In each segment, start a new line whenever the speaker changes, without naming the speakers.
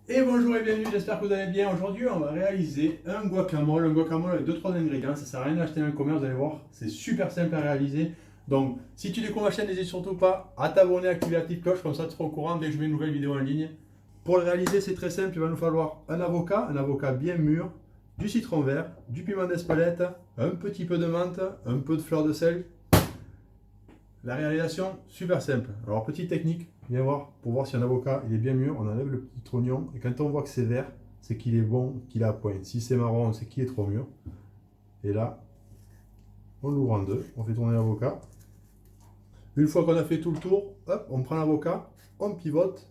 Et bonjour et bienvenue, j'espère que vous allez bien. Aujourd'hui, on va réaliser un guacamole. Un guacamole avec 2-3 ingrédients. Ça sert à rien d'acheter un commerce, vous allez voir. C'est super simple à réaliser. Donc, si tu découvres ma chaîne, n'hésite surtout pas à t'abonner, à activer la petite cloche. Comme ça, tu seras au courant dès que je mets une nouvelle vidéo en ligne. Pour le réaliser, c'est très simple. Il va nous falloir un avocat bien mûr, du citron vert, du piment d'Espelette, un petit peu de menthe, un peu de fleur de sel. La réalisation, super simple. Alors, petite technique, viens voir, pour voir si un avocat il est bien mûr, on enlève le petit oignon, et quand on voit que c'est vert, c'est qu'il est bon, qu'il est à point. Si c'est marron, c'est qu'il est trop mûr. Et là, on l'ouvre en deux, on fait tourner l'avocat. Une fois qu'on a fait tout le tour, hop, on prend l'avocat, on pivote,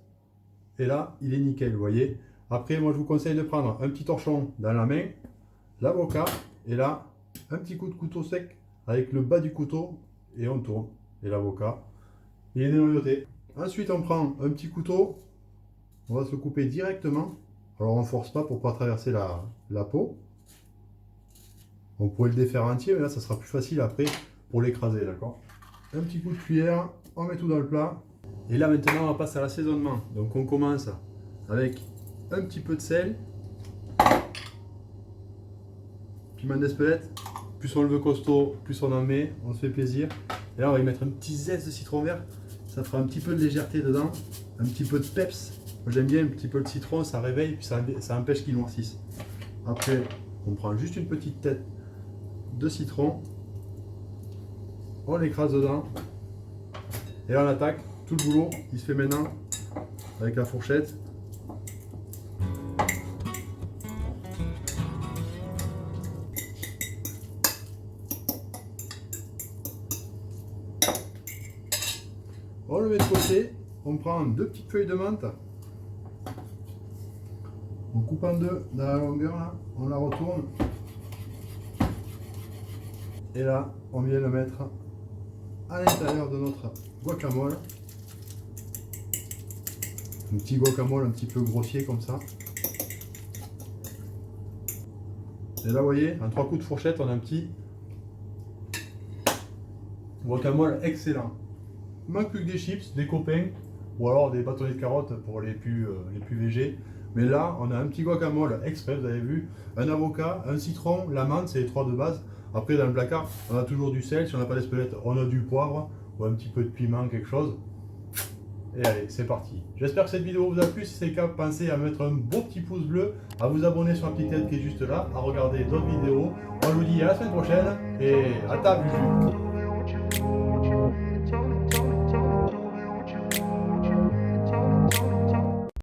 et là, il est nickel, vous voyez. Après, moi, je vous conseille de prendre un petit torchon dans la main, l'avocat, et là, un petit coup de couteau sec avec le bas du couteau, et on tourne. Et l'avocat, il est dénoyauté. Ensuite, on prend un petit couteau, on va se le couper directement. Alors, on ne force pas pour ne pas traverser la peau. On pourrait le défaire entier, mais là, ça sera plus facile après pour l'écraser, d'accord? Un petit coup de cuillère, on met tout dans le plat. Et là, maintenant, on passe à l'assaisonnement. Donc, on commence avec un petit peu de sel, piment d'Espelette. Plus on le veut costaud, plus on en met, on se fait plaisir. Et là, on va y mettre un petit zeste de citron vert. Ça fera un petit peu de légèreté dedans, un petit peu de peps. Moi, j'aime bien un petit peu de citron, ça réveille, puis ça empêche qu'il noircisse. Après, on prend juste une petite tête de citron, on l'écrase dedans, et là, on attaque. Tout le boulot, il se fait maintenant avec la fourchette. On le met de côté, on prend deux petites feuilles de menthe, on coupe en deux dans la longueur, là, on la retourne, et là on vient le mettre à l'intérieur de notre guacamole, un petit guacamole un petit peu grossier comme ça. Et là vous voyez, en trois coups de fourchette, on a un petit guacamole excellent. Il manque plus que des chips, des copains, ou alors des bâtonnets de carottes pour les plus végés. Mais là, on a un petit guacamole exprès, vous avez vu, un avocat, un citron, la menthe, c'est les trois de base. Après, dans le placard, on a toujours du sel. Si on n'a pas d'Espelette, on a du poivre ou un petit peu de piment, quelque chose. Et allez, c'est parti. J'espère que cette vidéo vous a plu. Si c'est le cas, pensez à mettre un beau petit pouce bleu, à vous abonner sur la petite tête qui est juste là, à regarder d'autres vidéos. Moi, je vous dis à la semaine prochaine et à table.